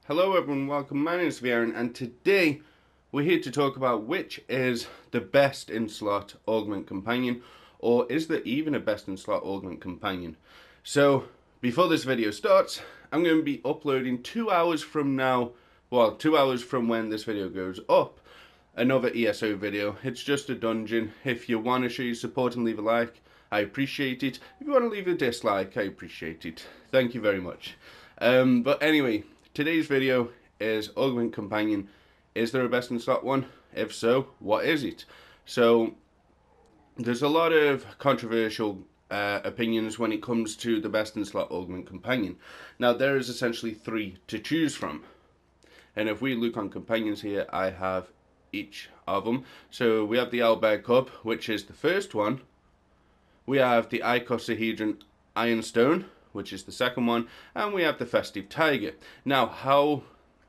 Hello everyone, welcome. My name is vAaron, and today we're here to talk about which is the best in slot augment companion, or is there even a best in slot augment companion? So before this video starts, I'm going to be uploading 2 hours from now, well 2 hours from when this video goes up, another ESO video. It's just a dungeon. If you want to show your support and leave a like, I appreciate it. If you want to leave a dislike, I appreciate it. Thank you very much. But anyway, today's video is Augment Companion. Is there a best in slot one? If so, what is it? So, there's a lot of controversial opinions when it comes to the best in slot Augment Companion. Now, there is essentially 3 to choose from. And if we look on companions here, I have each of them. So, we have the Outback Cup, which is the first one. We have the Icosahedron Ironstone, which is the second one, and we have the Festive Tiger. Now,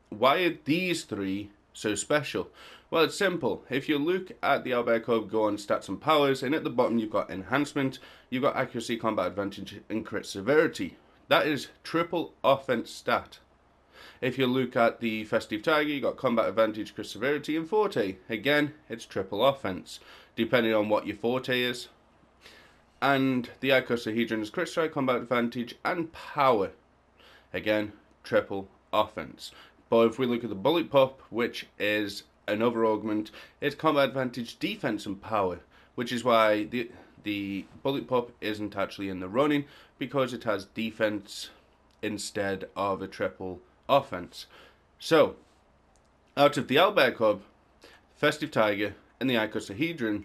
why are these 3 so special? Well, it's simple. If you look at the Outback Cup, go on stats and powers, and at the bottom you've got enhancement, you've got accuracy, combat advantage, and crit severity. That is triple offense stat. If you look at the Festive Tiger, you've got combat advantage, crit severity, and forte. Again, it's triple offense, depending on what your forte is. And the Icosahedron is crit strike, combat advantage, and power. Again, triple offense. But if we look at the bullet pop, which is another augment, it's combat advantage, defense, and power, which is why the bullet pop isn't actually in the running, because it has defense instead of a triple offense. So, out of the Outback Cup, Festive Tiger, and the Icosahedron,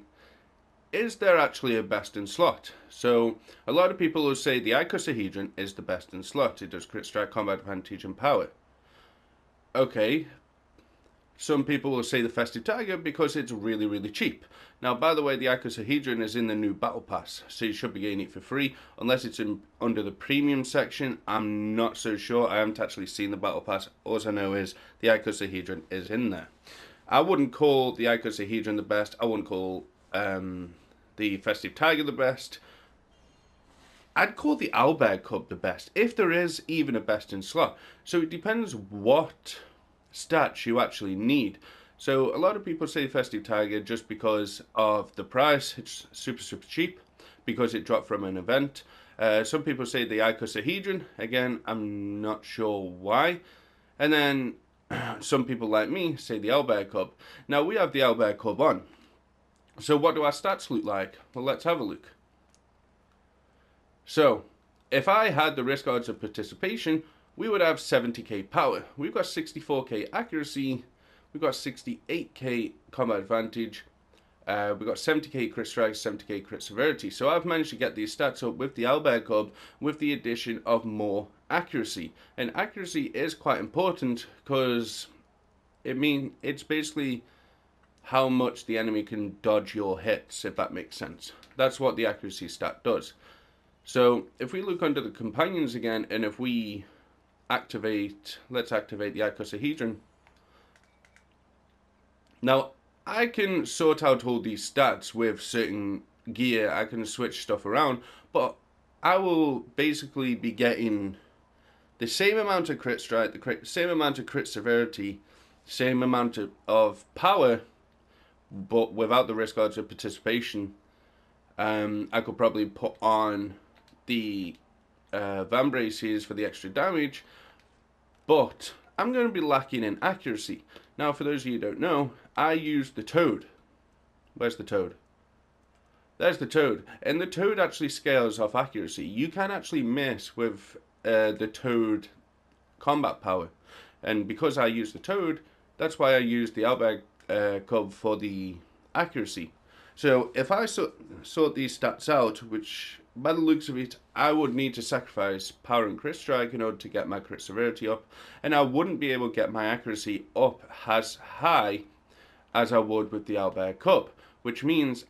is there actually a best in slot? So, a lot of people will say the Icosahedron is the best in slot. It does crit strike, combat advantage, and power. Okay, some people will say the Festive Tiger because it's really, really cheap. Now, by the way, the Icosahedron is in the new Battle Pass, so you should be getting it for free, unless it's under the premium section. I'm not so sure. I haven't actually seen the Battle Pass. All I know is the Icosahedron is in there. I wouldn't call the Icosahedron the best. I wouldn't call the Festive Tiger the best. I'd call the Outback Cup the best, if there is even a best in slot. So it depends what stats you actually need. So a lot of people say Festive Tiger just because of the price. It's super, super cheap because it dropped from an event. Some people say the Icosahedron. Again, I'm not sure why. And then some people like me say the Outback Cup. Now we have the Outback Cup on. So what do our stats look like? Well, let's have a look. So, if I had the risk odds of participation, we would have 70k power. We've got 64k accuracy. We've got 68k combat advantage. We've got 70k crit strike, 70k crit severity. So I've managed to get these stats up with the Outback Cup with the addition of more accuracy. And accuracy is quite important because it's basically how much the enemy can dodge your hits, if that makes sense. That's what the accuracy stat does. So if we look under the companions again, and if we let's activate the Icosahedron. Now, I can sort out all these stats with certain gear. I can switch stuff around, but I will basically be getting the same amount of crit strike, the same amount of crit severity, same amount of power, but without the risk odds of participation. I could probably put on the Vambraces for the extra damage, but I'm going to be lacking in accuracy. Now, for those of you who don't know, I use the Toad. Where's the Toad? There's the Toad. And the Toad actually scales off accuracy. You can actually miss with the Toad combat power. And because I use the Toad, that's why I use the Outback Cup for the accuracy. So if I sort these stats out, which by the looks of it, I would need to sacrifice power and crit strike in order to get my crit severity up, and I wouldn't be able to get my accuracy up as high as I would with the Outback Cup, which means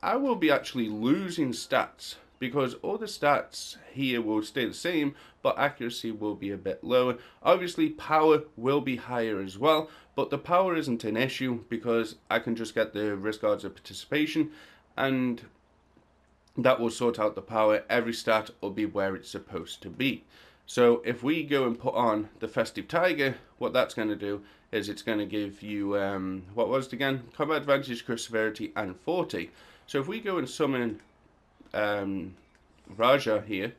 I will be actually losing stats because all the stats here will stay the same, but accuracy will be a bit lower. Obviously, power will be higher as well, but the power isn't an issue because I can just get the risk odds of participation, and that will sort out the power. Every stat will be where it's supposed to be. So if we go and put on the Festive Tiger, what that's going to do is it's going to give you, what was it again? Combat Advantage, Crit Severity, and Forte. So if we go and summon Raja here,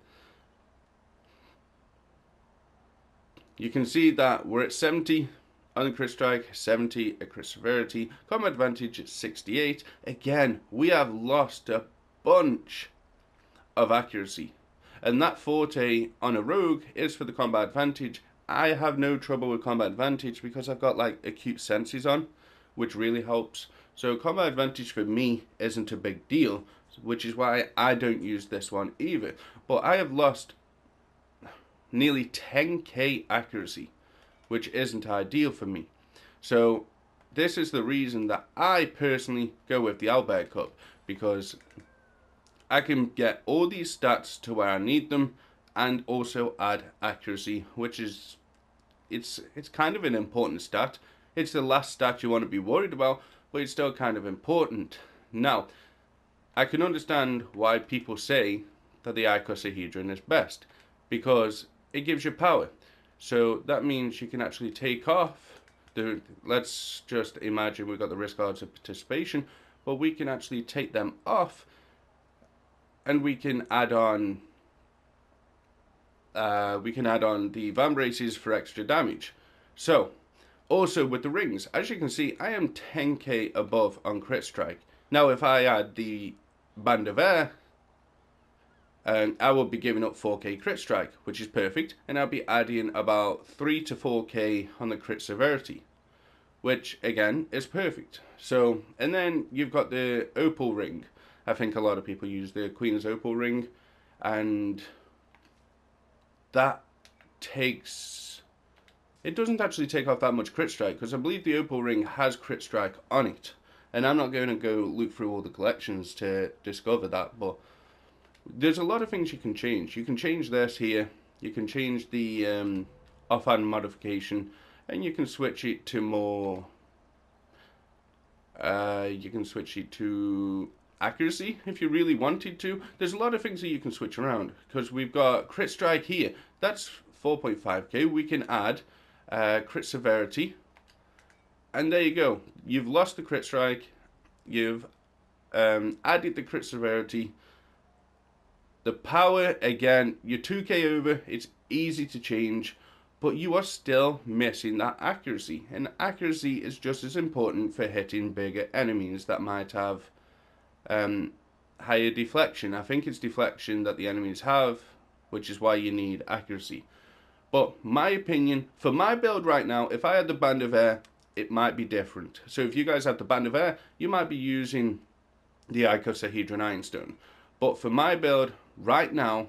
you can see that we're at 70 on the crit strike, 70 at crit severity, combat advantage at 68. Again, we have lost a bunch of accuracy. And that forte on a rogue is for the combat advantage. I have no trouble with combat advantage because I've got like acute senses on, which really helps. So combat advantage for me isn't a big deal, which is why I don't use this one either. But I have lost nearly 10k accuracy, which isn't ideal for me. So this is the reason that I personally go with the Outback Cup, because I can get all these stats to where I need them and also add accuracy, which is it's kind of an important stat. It's the last stat you want to be worried about, but it's still kind of important. Now, I can understand why people say that the Icosahedron is best, because it gives you power. So that means you can actually take off the, let's just imagine we've got the risk odds of participation, but we can actually take them off and we can add on the vambraces for extra damage. So also with the rings, as you can see, I am 10k above on crit strike. Now if I add the band of air, I will be giving up 4k crit strike, which is perfect, and I'll be adding about 3 to 4k on the crit severity, which again is perfect. So, and then you've got the Opal Ring. I think a lot of people use the Queen's Opal Ring, and that takes, it doesn't actually take off that much crit strike, because I believe the Opal Ring has crit strike on it, and I'm not going to go look through all the collections to discover that, but there's a lot of things you can change. You can change this here, you can change the offhand modification, and you can switch it to more, you can switch it to accuracy if you really wanted to. There's a lot of things that you can switch around, because we've got crit strike here, that's 4.5k. We can add crit severity, and there you go. You've lost the crit strike, you've added the crit severity. The power, again, you're 2k over, it's easy to change, but you are still missing that accuracy. And accuracy is just as important for hitting bigger enemies that might have higher deflection. I think it's deflection that the enemies have, which is why you need accuracy. But my opinion, for my build right now, if I had the band of air, it might be different. So if you guys have the band of air, you might be using the Icosahedron Ironstone. But for my build right now,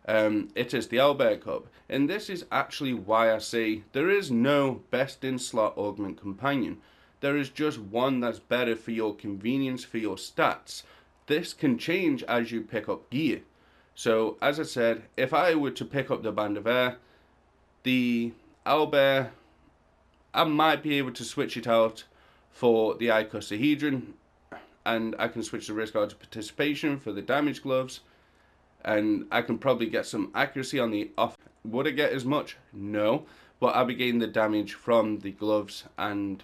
it is the Outback Cup. And this is actually why I say there is no best in slot augment companion. There is just one that's better for your convenience, for your stats. This can change as you pick up gear. So as I said, if I were to pick up the band of air, the owlbear, I might be able to switch it out for the Icosahedron, and I can switch the risk odds of participation for the damage gloves, and I can probably get some accuracy on the off. Would I get as much? No, but I'll be getting the damage from the gloves and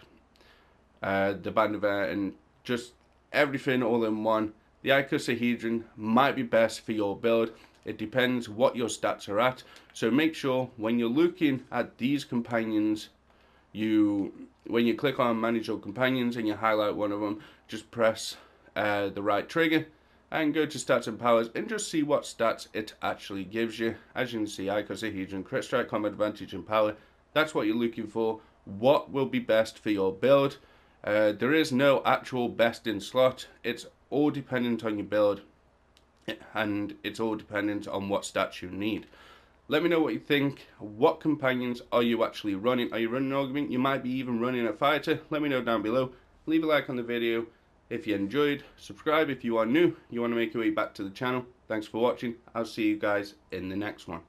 the band of air, and just everything all in one. The Icosahedron might be best for your build. It depends what your stats are at. So make sure when you're looking at these companions, when you click on manage your companions and you highlight one of them, just press the right trigger and go to stats and powers and just see what stats it actually gives you. As you can see, Icosahedron, crit strike, combat advantage, and power. That's what you're looking for. What will be best for your build? There is no actual best in slot. It's all dependent on your build, and it's all dependent on what stats you need. Let me know what you think. What companions are you actually running? Are you running Augment? You might be even running a fighter. Let me know down below. Leave a like on the video if you enjoyed. Subscribe if you are new. You want to make your way back to the channel. Thanks for watching. I'll see you guys in the next one.